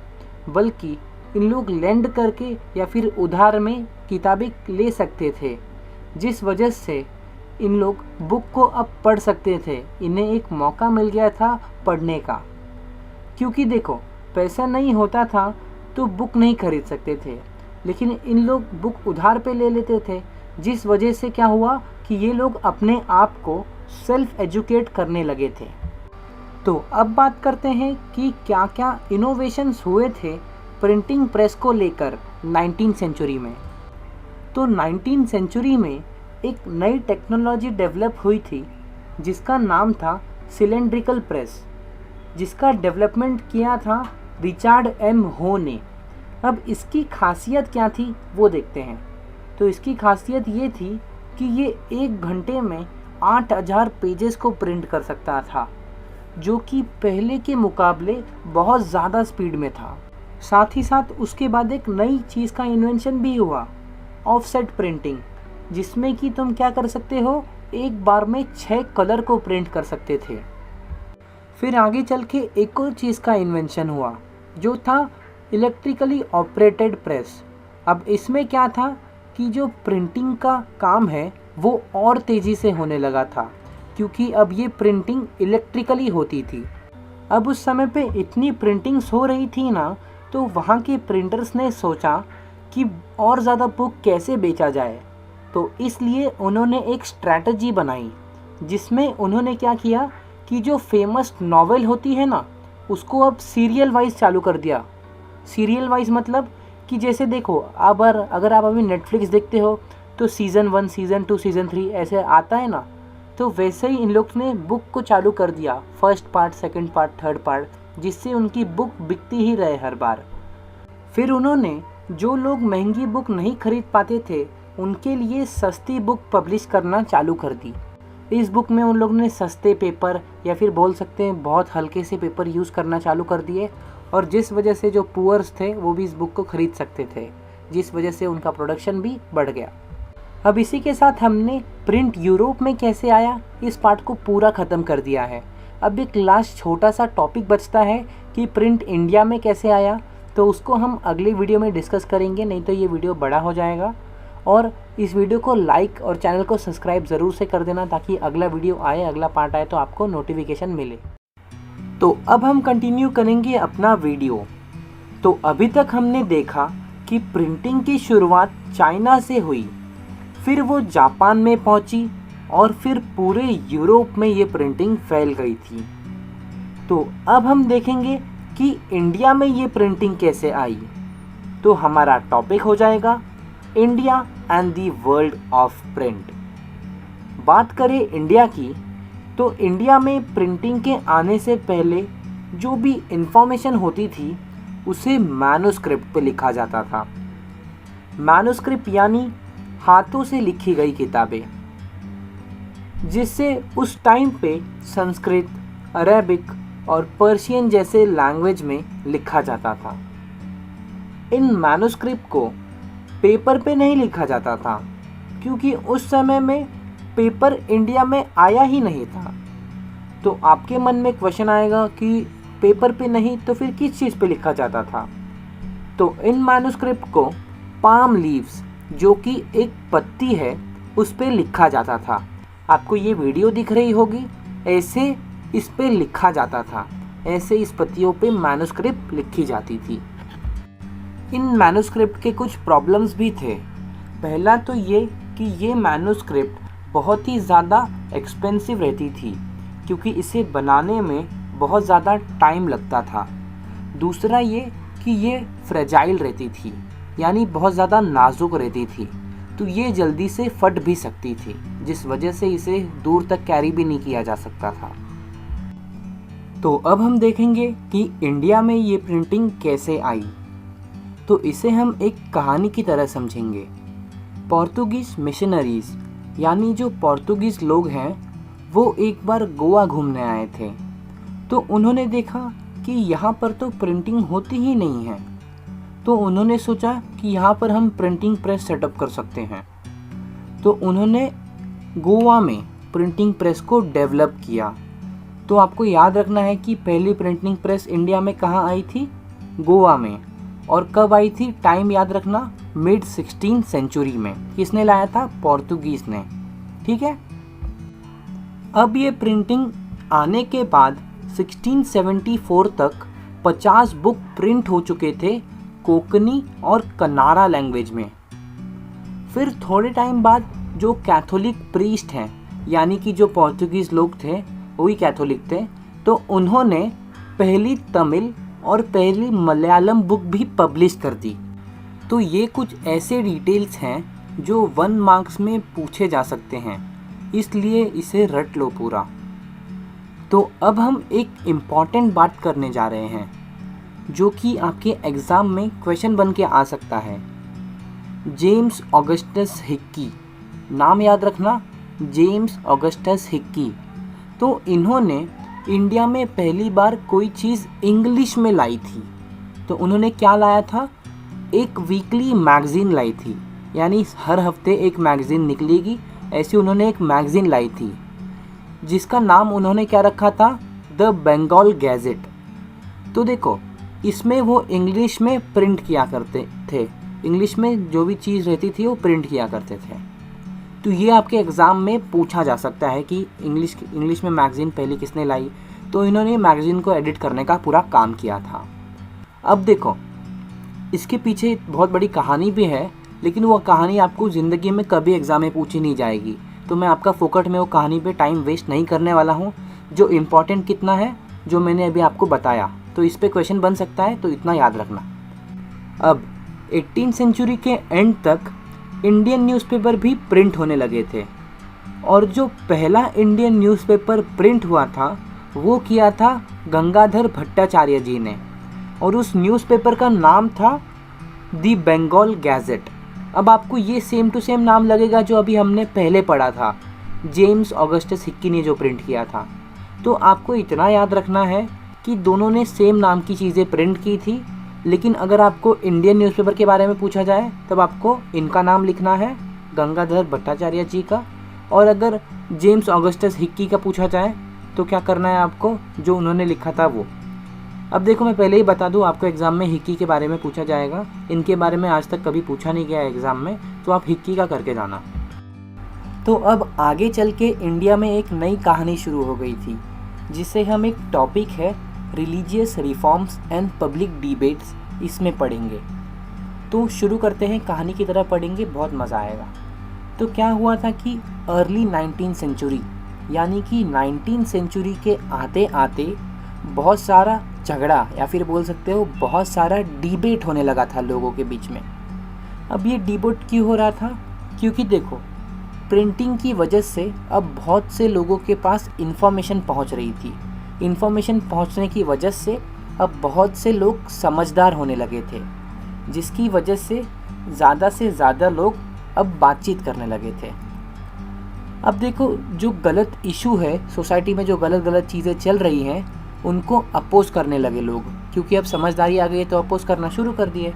S1: बल्कि इन लोग लेंड करके या फिर उधार में किताबें ले सकते थे, जिस वजह से इन लोग बुक को अब पढ़ सकते थे। इन्हें एक मौका मिल गया था पढ़ने का, क्योंकि देखो, पैसा नहीं होता था तो बुक नहीं खरीद सकते थे, लेकिन इन लोग बुक उधार पे ले लेते थे, जिस वजह से क्या हुआ कि ये लोग अपने आप को सेल्फ एजुकेट करने लगे थे। तो अब बात करते हैं कि क्या क्या इनोवेशंस हुए थे प्रिंटिंग प्रेस को लेकर 19वीं सेंचुरी में। तो 19वीं सेंचुरी में एक नई टेक्नोलॉजी डेवलप हुई थी, जिसका नाम था सिलेंड्रिकल प्रेस, जिसका डेवलपमेंट किया था रिचर्ड एम हो ने। अब इसकी खासियत क्या थी वो देखते हैं। तो इसकी खासियत ये थी कि ये 1 घंटे में 8000 पेजेस को प्रिंट कर सकता था, जो कि पहले के मुकाबले बहुत ज़्यादा स्पीड में था। साथ ही साथ उसके बाद एक नई चीज़ का इन्वेंशन भी हुआ, ऑफसेट प्रिंटिंग, जिसमें कि तुम क्या कर सकते हो, एक बार में 6 कलर को प्रिंट कर सकते थे। फिर आगे चल के एक और चीज़ का इन्वेंशन हुआ, जो था इलेक्ट्रिकली ऑपरेटेड प्रेस। अब इसमें क्या था कि जो प्रिंटिंग का काम है वो और तेज़ी से होने लगा था, क्योंकि अब ये प्रिंटिंग इलेक्ट्रिकली होती थी। अब उस समय पे इतनी प्रिंटिंग्स हो रही थी ना, तो वहाँ के प्रिंटर्स ने सोचा कि और ज़्यादा बुक कैसे बेचा जाए। तो इसलिए उन्होंने एक स्ट्रैटेजी बनाई, जिसमें उन्होंने क्या किया कि जो फेमस नॉवेल होती है ना, उसको अब सीरियल वाइज चालू कर दिया। सीरियल वाइज मतलब कि जैसे देखो, अगर आप अभी नेटफ्लिक्स देखते हो तो सीज़न 1, सीज़न 2, सीज़न 3 ऐसे आता है ना, तो वैसे ही इन लोग ने बुक को चालू कर दिया, first part, second part, third part, जिससे उनकी बुक बिकती ही रहे हर बार। फिर उन्होंने जो लोग महंगी बुक नहीं खरीद पाते थे, उनके लिए सस्ती बुक पब्लिश करना चालू कर दी। इस बुक में उन लोगों ने सस्ते पेपर या फिर बोल सकते हैं बहुत हल्के से पेपर यूज़ करना चालू कर दिए, और जिस वजह से जो पुअर्स थे वो भी इस बुक को ख़रीद सकते थे, जिस वजह से उनका प्रोडक्शन भी बढ़ गया। अब इसी के साथ हमने प्रिंट यूरोप में कैसे आया इस पार्ट को पूरा ख़त्म कर दिया है। अब एक लास्ट छोटा सा टॉपिक बचता है कि प्रिंट इंडिया में कैसे आया, तो उसको हम अगले वीडियो में डिस्कस करेंगे, नहीं तो ये वीडियो बड़ा हो जाएगा। और इस वीडियो को लाइक और चैनल को सब्सक्राइब ज़रूर से कर देना, ताकि अगला वीडियो आए, अगला पार्ट आए तो आपको नोटिफिकेशन मिले। तो अब हम कंटिन्यू करेंगे अपना वीडियो। तो अभी तक हमने देखा कि प्रिंटिंग की शुरुआत चाइना से हुई, फिर वो जापान में पहुंची, और फिर पूरे यूरोप में ये प्रिंटिंग फैल गई थी। तो अब हम देखेंगे कि इंडिया में ये प्रिंटिंग कैसे आई। तो हमारा टॉपिक हो जाएगा India and the world of print. बात करें इंडिया की, तो इंडिया में प्रिंटिंग के आने से पहले जो भी इंफॉर्मेशन होती थी उसे मैन्युस्क्रिप्ट पे लिखा जाता था। मैन्युस्क्रिप्ट यानी हाथों से लिखी गई किताबें, जिससे उस टाइम पे संस्कृत, अरेबिक और पर्शियन जैसे लैंग्वेज में लिखा जाता था। इन मैन्युस्क्रिप्ट को पेपर पे नहीं लिखा जाता था, क्योंकि उस समय में पेपर इंडिया में आया ही नहीं था। तो आपके मन में क्वेश्चन आएगा कि पेपर पे नहीं तो फिर किस चीज़ पे लिखा जाता था। तो इन मैन्युस्क्रिप्ट को पाम लीव्स जो कि एक पत्ती है उस पे लिखा जाता था। आपको ये वीडियो दिख रही होगी, ऐसे इस पे लिखा जाता था, ऐसे इस पत्तियों पे मैन्युस्क्रिप्ट लिखी जाती थी। इन मैन्युस्क्रिप्ट के कुछ प्रॉब्लम्स भी थे। पहला तो ये कि ये मैन्युस्क्रिप्ट बहुत ही ज़्यादा एक्सपेंसिव रहती थी, क्योंकि इसे बनाने में बहुत ज़्यादा टाइम लगता था। दूसरा ये कि ये फ्रेजाइल रहती थी, यानी बहुत ज़्यादा नाजुक रहती थी, तो ये जल्दी से फट भी सकती थी, जिस वजह से इसे दूर तक कैरी भी नहीं किया जा सकता था। तो अब हम देखेंगे कि इंडिया में ये प्रिंटिंग कैसे आई। तो इसे हम एक कहानी की तरह समझेंगे। पोर्तुगीज़ मिशनरीज़, यानी जो पोर्तुगीज़ लोग हैं, वो एक बार गोवा घूमने आए थे। तो उन्होंने देखा कि यहाँ पर तो प्रिंटिंग होती ही नहीं है। तो उन्होंने सोचा कि यहाँ पर हम प्रिंटिंग प्रेस सेटअप कर सकते हैं। तो उन्होंने गोवा में प्रिंटिंग प्रेस को डेवलप किया। तो आपको याद रखना है कि पहली प्रिंटिंग प्रेस इंडिया में कहाँ आई थी? गोवा में। और कब आई थी? टाइम याद रखना, मिड 16th सेंचुरी में। किसने लाया था? पोर्तुगीज़ ने। ठीक है। अब ये प्रिंटिंग आने के बाद 1674 तक 50 बुक प्रिंट हो चुके थे कोंकणी और कनारा लैंग्वेज में। फिर थोड़े टाइम बाद जो कैथोलिक प्रीस्ट हैं, यानी कि जो पोर्तुगीज़ लोग थे वही कैथोलिक थे, तो उन्होंने पहली तमिल और पहली मलयालम बुक भी पब्लिश कर दी। तो ये कुछ ऐसे डिटेल्स हैं जो 1 मार्क्स में पूछे जा सकते हैं, इसलिए इसे रट लो पूरा। तो अब हम एक इम्पॉर्टेंट बात करने जा रहे हैं, जो कि आपके एग्ज़ाम में क्वेश्चन बन के आ सकता है। जेम्स ऑगस्टस हिक्की, नाम याद रखना, जेम्स ऑगस्टस हिक्की। तो इन्होंने इंडिया में पहली बार कोई चीज़ इंग्लिश में लाई थी। तो उन्होंने क्या लाया था? एक वीकली मैगज़ीन लाई थी, यानी हर हफ्ते एक मैगज़ीन निकलेगी, ऐसी उन्होंने एक मैगज़ीन लाई थी, जिसका नाम उन्होंने क्या रखा था? The Bengal gazette. तो देखो, इसमें वो इंग्लिश में प्रिंट किया करते थे, इंग्लिश में जो भी चीज़ रहती थी वो प्रिंट किया करते थे। तो ये आपके एग्ज़ाम में पूछा जा सकता है कि इंग्लिश में मैगज़ीन पहले किसने लाई। तो इन्होंने मैगज़ीन को एडिट करने का पूरा काम किया था। अब देखो, इसके पीछे बहुत बड़ी कहानी भी है, लेकिन वो कहानी आपको ज़िंदगी में कभी एग्ज़ाम में पूछी नहीं जाएगी। तो मैं आपका फोकट में वो कहानी पे टाइम वेस्ट नहीं करने वाला हूँ। जो इम्पोर्टेंट कितना है, जो मैंने अभी आपको बताया, तो इस पे क्वेश्चन बन सकता है, तो इतना याद रखना। अब 18th सेंचुरी के एंड तक इंडियन न्यूज़पेपर भी प्रिंट होने लगे थे, और जो पहला इंडियन न्यूज़पेपर प्रिंट हुआ था वो किया था गंगाधर भट्टाचार्य जी ने, और उस न्यूज़पेपर का नाम था दी बंगाल गैजेट। अब आपको ये सेम टू सेम नाम लगेगा जो अभी हमने पहले पढ़ा था, जेम्स ऑगस्टस हिक्की ने जो प्रिंट किया था। तो आपको इतना याद रखना है कि दोनों ने सेम नाम की चीज़ें प्रिंट की थी, लेकिन अगर आपको इंडियन न्यूज़पेपर के बारे में पूछा जाए तब आपको इनका नाम लिखना है, गंगाधर भट्टाचार्य जी का। और अगर जेम्स ऑगस्टस हिक्की का पूछा जाए तो क्या करना है आपको? जो उन्होंने लिखा था वो। अब देखो, मैं पहले ही बता दूं, आपको एग्ज़ाम में हिक्की के बारे में पूछा जाएगा। इनके बारे में आज तक कभी पूछा नहीं गया एग्ज़ाम में, तो आप हिक्की का करके जाना। तो अब आगे चल के इंडिया में एक नई कहानी शुरू हो गई थी, जिसे हम एक टॉपिक है religious reforms and public debates, इसमें पढ़ेंगे। तो शुरू करते हैं, कहानी की तरह पढ़ेंगे, बहुत मज़ा आएगा। तो क्या हुआ था कि अर्ली 19th सेंचुरी, यानी कि 19th सेंचुरी के आते आते बहुत सारा झगड़ा, या फिर बोल सकते हो बहुत सारा डिबेट होने लगा था लोगों के बीच में। अब ये डिबेट क्यों हो रहा था? क्योंकि देखो, प्रिंटिंग की वजह से अब बहुत से लोगों के पास इन्फॉर्मेशन पहुंच रही थी। इन्फॉर्मेशन पहुंचने की वजह से अब बहुत से लोग समझदार होने लगे थे, जिसकी वजह से ज़्यादा लोग अब बातचीत करने लगे थे। अब देखो, जो गलत इशू है सोसाइटी में, जो गलत चीज़ें चल रही हैं, उनको अपोज करने लगे लोग, क्योंकि अब समझदारी आ गई है तो अपोज करना शुरू कर दिए।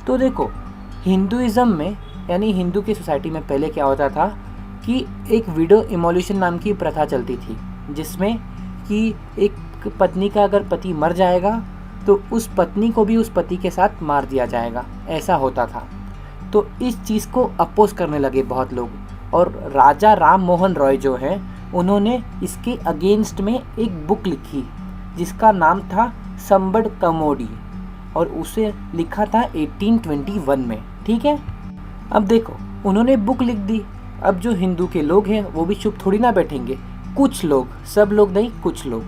S1: तो देखो, हिंदुइज़्म में, यानी हिंदू की सोसाइटी में पहले क्या होता था कि एक विडो इमोल्यूशन नाम की प्रथा चलती थी, जिसमें कि एक पत्नी का अगर पति मर जाएगा तो उस पत्नी को भी उस पति के साथ मार दिया जाएगा, ऐसा होता था। तो इस चीज़ को अपोज करने लगे बहुत लोग, और राजा राम मोहन रॉय जो है उन्होंने इसके अगेंस्ट में एक बुक लिखी जिसका नाम था संबड़ कमोडी, और उसे लिखा था 1821 में। ठीक है, अब देखो उन्होंने बुक लिख दी, अब जो हिंदू के लोग हैं वो भी चुप थोड़ी ना बैठेंगे, कुछ लोग, सब लोग नहीं कुछ लोग।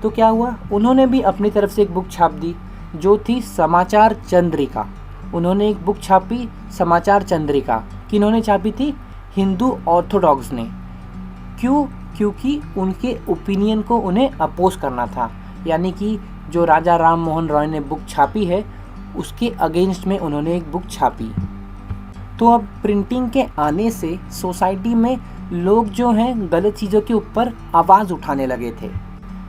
S1: तो क्या हुआ, उन्होंने भी अपनी तरफ से एक बुक छाप दी जो थी समाचार चंद्रिका। उन्होंने एक बुक छापी समाचार चंद्रिका, किन्होंने छापी थी, हिंदू ऑर्थोडॉक्स ने। क्यों? क्योंकि उनके ओपिनियन को उन्हें अपोज करना था, यानी कि जो राजा राम मोहन रॉय ने बुक छापी है उसके अगेंस्ट में उन्होंने एक बुक छापी। तो अब प्रिंटिंग के आने से सोसाइटी में लोग जो हैं गलत चीज़ों के ऊपर आवाज़ उठाने लगे थे।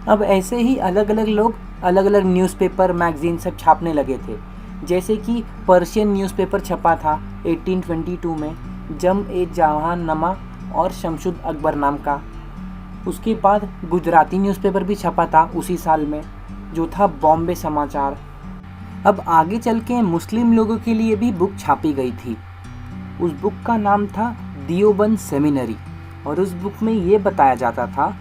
S1: अब ऐसे ही अलग अलग लोग अलग अलग न्यूज़पेपर मैगज़ीन सब छापने लगे थे, जैसे कि पर्शियन न्यूज़पेपर छपा था 1822 में, जम ए जहाननामा और शमशुद अकबर नाम का। उसके बाद गुजराती न्यूज़पेपर भी छपा था उसी साल में, जो था बॉम्बे समाचार। अब आगे चल के मुस्लिम लोगों के लिए भी बुक छापी गई थी। उस बुक का नाम था दियोबंद सेमिनरी, और उस बुक में ये बताया जाता था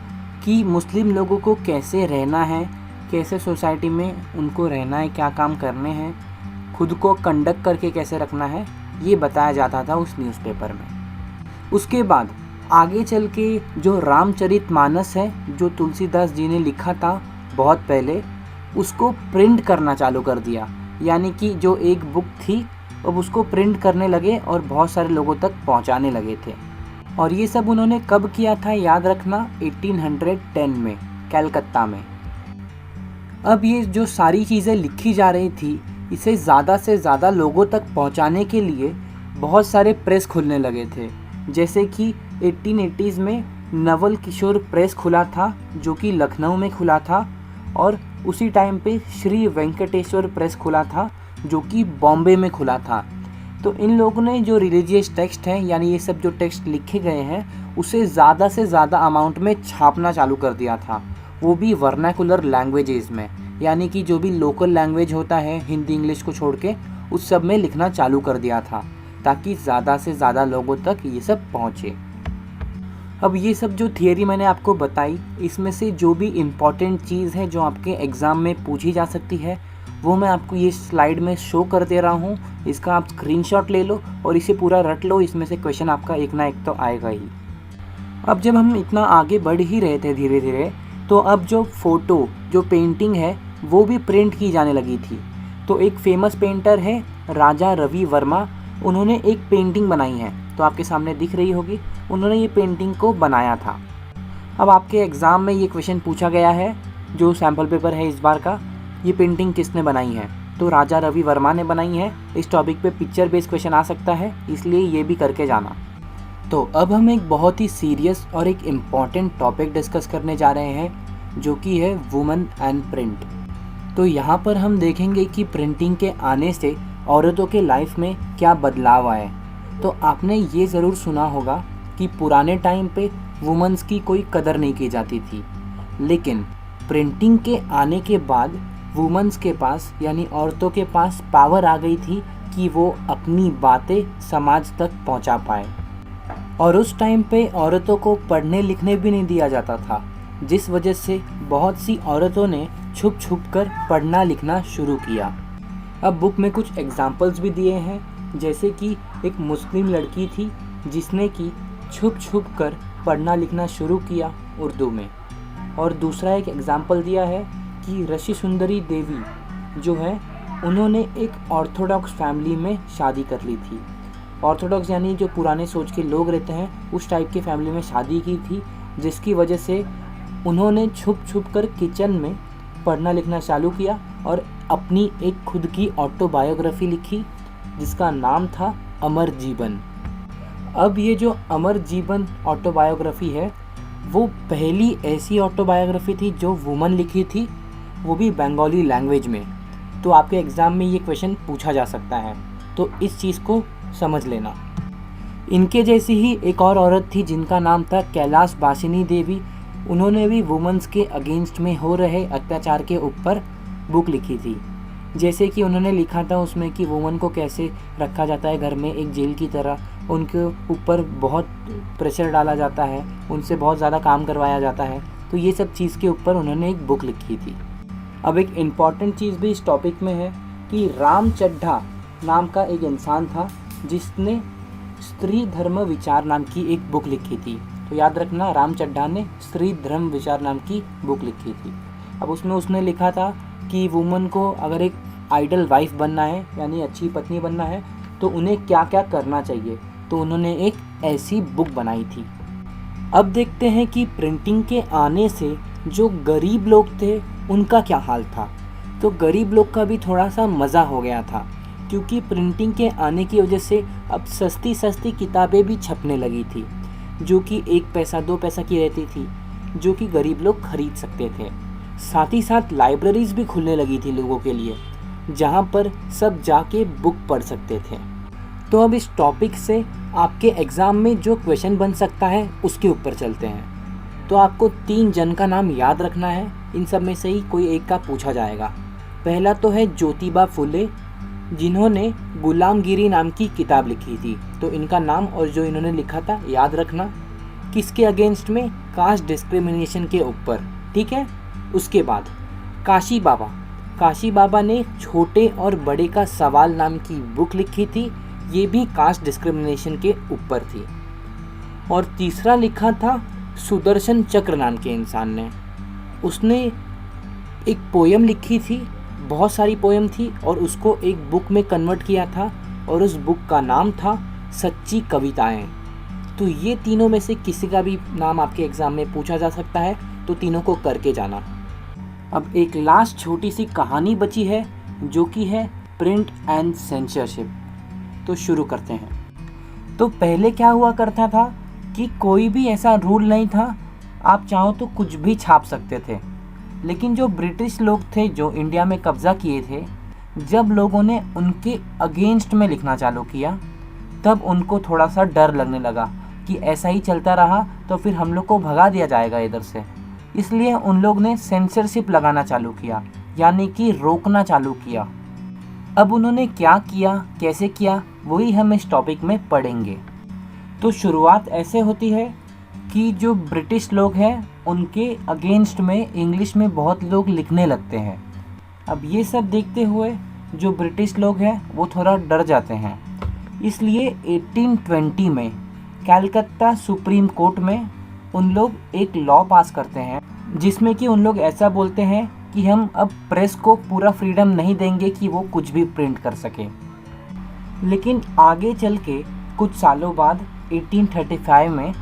S1: कि मुस्लिम लोगों को कैसे रहना है, कैसे सोसाइटी में उनको रहना है, क्या काम करने हैं, खुद को कंडक्ट करके कैसे रखना है, ये बताया जाता था उस न्यूज़पेपर में। उसके बाद आगे चल के जो रामचरितमानस है जो तुलसीदास जी ने लिखा था बहुत पहले, उसको प्रिंट करना चालू कर दिया, यानी कि जो एक बुक थी अब उसको प्रिंट करने लगे और बहुत सारे लोगों तक पहुंचाने लगे थे। और ये सब उन्होंने कब किया था, याद रखना, 1810 में कलकत्ता में। अब ये जो सारी चीज़ें लिखी जा रही थी इसे ज़्यादा से ज़्यादा लोगों तक पहुंचाने के लिए बहुत सारे प्रेस खुलने लगे थे, जैसे कि 1880s में नवल किशोर प्रेस खुला था जो कि लखनऊ में खुला था, और उसी टाइम पे श्री वेंकटेश्वर प्रेस खुला था जो कि बॉम्बे में खुला था। तो इन लोगों ने जो रिलीजियस टेक्स्ट हैं, यानी ये सब जो टेक्स्ट लिखे गए हैं, उसे ज़्यादा से ज़्यादा अमाउंट में छापना चालू कर दिया था, वो भी वर्नाकुलर लैंग्वेजेस में, यानी कि जो भी लोकल लैंग्वेज होता है हिंदी इंग्लिश को छोड़ के उस सब में लिखना चालू कर दिया था, ताकि ज़्यादा से ज़्यादा लोगों तक ये सब पहुँचे। अब ये सब जो थियरी मैंने आपको बताई, इसमें से जो भी इम्पॉर्टेंट चीज़ है जो आपके एग्ज़ाम में पूछी जा सकती है वो मैं आपको ये स्लाइड में शो कर दे रहा हूँ। इसका आप स्क्रीनशॉट ले लो और इसे पूरा रट लो, इसमें से क्वेश्चन आपका एक ना एक तो आएगा ही। अब जब हम इतना आगे बढ़ ही रहे थे धीरे धीरे, तो अब जो फ़ोटो जो पेंटिंग है वो भी प्रिंट की जाने लगी थी। तो एक फेमस पेंटर है राजा रवि वर्मा, उन्होंने एक पेंटिंग बनाई है, तो आपके सामने दिख रही होगी, उन्होंने ये पेंटिंग को बनाया था। अब आपके एग्ज़ाम में ये क्वेश्चन पूछा गया है, जो सैम्पल पेपर है इस बार का, ये पेंटिंग किसने बनाई है, तो राजा रवि वर्मा ने बनाई है। इस टॉपिक पे पिक्चर बेस्ड क्वेश्चन आ सकता है, इसलिए ये भी करके जाना। तो अब हम एक बहुत ही सीरियस और एक इम्पॉर्टेंट टॉपिक डिस्कस करने जा रहे हैं, जो कि है वुमेन एंड प्रिंट। तो यहाँ पर हम देखेंगे कि प्रिंटिंग के आने से औरतों के लाइफ में क्या बदलाव आए। तो आपने ये ज़रूर सुना होगा कि पुराने टाइम पे वुमेन्स की कोई कदर नहीं की जाती थी, लेकिन प्रिंटिंग के आने के बाद वुमेन्स के पास, यानी औरतों के पास पावर आ गई थी कि वो अपनी बातें समाज तक पहुंचा पाए। और उस टाइम पे औरतों को पढ़ने लिखने भी नहीं दिया जाता था, जिस वजह से बहुत सी औरतों ने छुप छुप कर पढ़ना लिखना शुरू किया। अब बुक में कुछ एग्जाम्पल्स भी दिए हैं, जैसे कि एक मुस्लिम लड़की थी जिसने कि छुप छुप कर पढ़ना लिखना शुरू किया उर्दू में। और दूसरा एक एग्जाम्पल दिया है कि ऋषि सुंदरी देवी जो है, उन्होंने एक ऑर्थोडॉक्स फैमिली में शादी कर ली थी। ऑर्थोडॉक्स यानी जो पुराने सोच के लोग रहते हैं, उस टाइप की फैमिली में शादी की थी, जिसकी वजह से उन्होंने छुप छुप कर किचन में पढ़ना लिखना चालू किया और अपनी एक खुद की ऑटोबायोग्राफी लिखी, जिसका नाम था अमर जीवन। अब ये जो अमर जीवन ऑटोबायोग्राफी है, वो पहली ऐसी ऑटोबायोग्राफी थी जो वुमन लिखी थी, वो भी बंगाली लैंग्वेज में। तो आपके एग्ज़ाम में ये क्वेश्चन पूछा जा सकता है, तो इस चीज़ को समझ लेना। इनके जैसी ही एक और औरत थी जिनका नाम था कैलाश बासिनी देवी। उन्होंने भी वुमेन्स के अगेंस्ट में हो रहे अत्याचार के ऊपर बुक लिखी थी। जैसे कि उन्होंने लिखा था उसमें कि वुमन को कैसे रखा जाता है घर में एक जेल की तरह, उनके ऊपर बहुत प्रेशर डाला जाता है, उनसे बहुत ज़्यादा काम करवाया जाता है। तो ये सब चीज़ के ऊपर उन्होंने एक बुक लिखी थी। अब एक इम्पॉर्टेंट चीज़ भी इस टॉपिक में है कि राम चड्ढा नाम का एक इंसान था जिसने स्त्री धर्म विचार नाम की एक बुक लिखी थी। तो याद रखना, राम चड्ढा ने स्त्री धर्म विचार नाम की बुक लिखी थी। अब उसमें उसने लिखा था कि वुमन को अगर एक आइडल वाइफ बनना है यानी अच्छी पत्नी बनना है तो उन्हें क्या क्या करना चाहिए। तो उन्होंने एक ऐसी बुक बनाई थी। अब देखते हैं कि प्रिंटिंग के आने से जो गरीब लोग थे उनका क्या हाल था। तो गरीब लोग का भी थोड़ा सा मज़ा हो गया था, क्योंकि प्रिंटिंग के आने की वजह से अब सस्ती सस्ती किताबें भी छपने लगी थी, जो कि 1 पैसा 2 पैसा की रहती थी, जो कि गरीब लोग खरीद सकते थे। साथ ही साथ लाइब्रेरीज़ भी खुलने लगी थी लोगों के लिए, जहाँ पर सब जाके बुक पढ़ सकते थे। तो अब इस टॉपिक से आपके एग्ज़ाम में जो क्वेश्चन बन सकता है उसके ऊपर चलते हैं। तो आपको 3 जन का नाम याद रखना है, इन सब में से ही कोई एक का पूछा जाएगा। पहला तो है ज्योतिबा फुले, जिन्होंने गुलामगिरी नाम की किताब लिखी थी। तो इनका नाम और जो इन्होंने लिखा था याद रखना। किसके अगेंस्ट में? कास्ट डिस्क्रिमिनेशन के ऊपर, ठीक है। उसके बाद काशी बाबा, काशी बाबा ने छोटे और बड़े का सवाल नाम की बुक लिखी थी, ये भी कास्ट डिस्क्रिमिनेशन के ऊपर थी। और तीसरा लिखा था सुदर्शन चक्र नाम के इंसान ने, उसने एक पोयम लिखी थी, बहुत सारी पोयम थी और उसको एक बुक में कन्वर्ट किया था और उस बुक का नाम था सच्ची कविताएं। तो ये तीनों में से किसी का भी नाम आपके एग्ज़ाम में पूछा जा सकता है, तो तीनों को करके जाना। अब एक लास्ट छोटी सी कहानी बची है जो कि है प्रिंट एंड सेंसरशिप। तो शुरू करते हैं। तो पहले क्या हुआ करता था कि कोई भी ऐसा रूल नहीं था, आप चाहो तो कुछ भी छाप सकते थे। लेकिन जो ब्रिटिश लोग थे जो इंडिया में कब्ज़ा किए थे, जब लोगों ने उनके अगेंस्ट में लिखना चालू किया तब उनको थोड़ा सा डर लगने लगा कि ऐसा ही चलता रहा तो फिर हम लोग को भगा दिया जाएगा इधर से। इसलिए उन लोग ने सेंसरशिप लगाना चालू किया, यानी कि रोकना चालू किया। अब उन्होंने क्या किया, कैसे किया, वही हम इस टॉपिक में पढ़ेंगे। तो शुरुआत ऐसे होती है कि जो ब्रिटिश लोग हैं उनके अगेंस्ट में इंग्लिश में बहुत लोग लिखने लगते हैं। अब ये सब देखते हुए जो ब्रिटिश लोग हैं वो थोड़ा डर जाते हैं। इसलिए 1820 में कलकत्ता सुप्रीम कोर्ट में उन लोग एक लॉ पास करते हैं, जिसमें कि उन लोग ऐसा बोलते हैं कि हम अब प्रेस को पूरा फ्रीडम नहीं देंगे कि वो कुछ भी प्रिंट कर सके। लेकिन आगे चल के कुछ सालों बाद 1835 में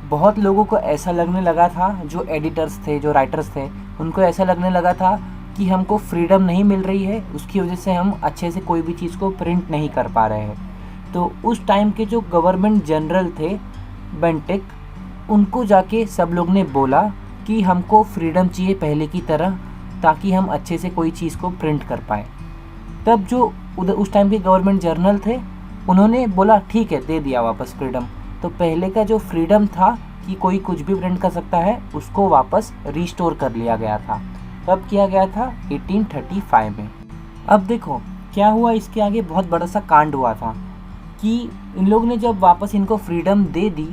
S1: बहुत लोगों को ऐसा लगने लगा था, जो एडिटर्स थे, जो राइटर्स थे, उनको ऐसा लगने लगा था कि हमको फ्रीडम नहीं मिल रही है, उसकी वजह से हम अच्छे से कोई भी चीज़ को प्रिंट नहीं कर पा रहे हैं। तो उस टाइम के जो गवर्नमेंट जनरल थे बेंटिक, उनको जाके सब लोग ने बोला कि हमको फ्रीडम चाहिए पहले की तरह, ताकि हम अच्छे से कोई चीज़ को प्रिंट कर पाए। तब जो उस टाइम के गवर्नमेंट जनरल थे उन्होंने बोला ठीक है, दे दिया वापस फ्रीडम। तो पहले का जो फ्रीडम था कि कोई कुछ भी प्रिंट कर सकता है, उसको वापस रिस्टोर कर लिया गया था। तब किया गया था 1835 में। अब देखो क्या हुआ, इसके आगे बहुत बड़ा सा कांड हुआ था कि इन लोग ने जब वापस इनको फ्रीडम दे दी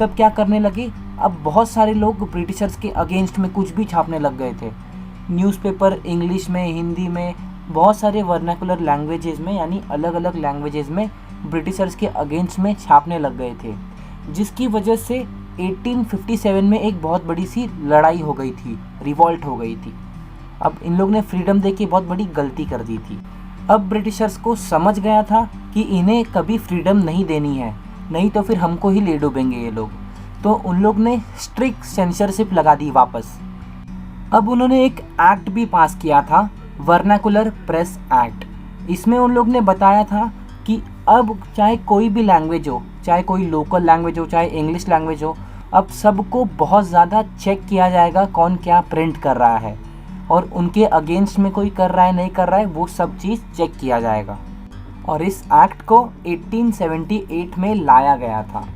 S1: तब क्या करने लगे, अब बहुत सारे लोग ब्रिटिशर्स के अगेंस्ट में कुछ भी छापने लग गए थे। न्यूज़पेपर इंग्लिश में, हिंदी में, बहुत सारे वर्नाकुलर लैंग्वेजेस में, यानी अलग अलग लैंग्वेजेस में ब्रिटिशर्स के अगेंस्ट में छापने लग गए थे, जिसकी वजह से 1857 में एक बहुत बड़ी सी लड़ाई हो गई थी, रिवॉल्ट हो गई थी। अब इन लोग ने फ्रीडम दे के बहुत बड़ी गलती कर दी थी। अब ब्रिटिशर्स को समझ गया था कि इन्हें कभी फ्रीडम नहीं देनी है, नहीं तो फिर हमको ही ले डूबेंगे ये लोग। तो उन लोग ने स्ट्रिक्ट सेंसरशिप लगा दी वापस। अब उन्होंने एक एक्ट भी पास किया था, वर्नाकुलर प्रेस एक्ट। इसमें उन लोग ने बताया था कि अब चाहे कोई भी लैंग्वेज हो, चाहे कोई लोकल लैंग्वेज हो, चाहे इंग्लिश लैंग्वेज हो, अब सबको बहुत ज़्यादा चेक किया जाएगा कौन क्या प्रिंट कर रहा है, और उनके अगेंस्ट में कोई कर रहा है नहीं कर रहा है वो सब चीज़ चेक किया जाएगा। और इस एक्ट को 1878 में लाया गया था।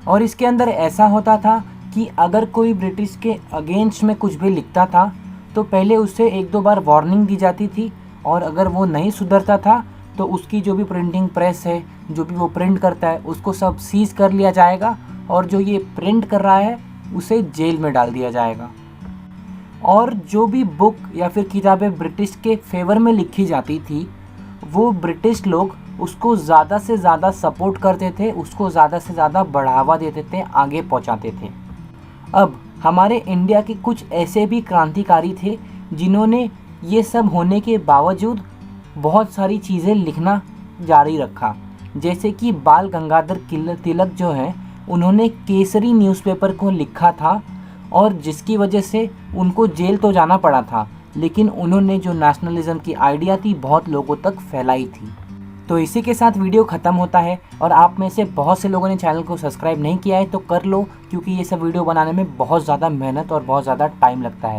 S1: और इसके अंदर ऐसा होता था कि अगर कोई ब्रिटिश के अगेंस्ट में कुछ भी लिखता था तो पहले उससे 1-2 बार वार्निंग दी जाती थी और अगर वो नहीं सुधरता था तो उसकी जो भी प्रिंटिंग प्रेस है, जो भी वो प्रिंट करता है, उसको सब सीज कर लिया जाएगा और जो ये प्रिंट कर रहा है उसे जेल में डाल दिया जाएगा। और जो भी बुक या फिर किताबें ब्रिटिश के फेवर में लिखी जाती थी, वो ब्रिटिश लोग उसको ज़्यादा से ज़्यादा सपोर्ट करते थे, उसको ज़्यादा से ज़्यादा बढ़ावा देते थे, आगे पहुंचाते थे। अब हमारे इंडिया के कुछ ऐसे भी क्रांतिकारी थे जिन्होंने ये सब होने के बावजूद बहुत सारी चीज़ें लिखना जारी रखा। जैसे कि बाल गंगाधर तिलक जो हैं, उन्होंने केसरी न्यूज़पेपर को लिखा था और जिसकी वजह से उनको जेल तो जाना पड़ा था, लेकिन उन्होंने जो नेशनलिज्म की आइडिया थी बहुत लोगों तक फैलाई थी। तो इसी के साथ वीडियो ख़त्म होता है और आप में से बहुत से लोगों ने चैनल को सब्सक्राइब नहीं किया है तो कर लो, क्योंकि ये सब वीडियो बनाने में बहुत ज़्यादा मेहनत और बहुत ज़्यादा टाइम लगता है।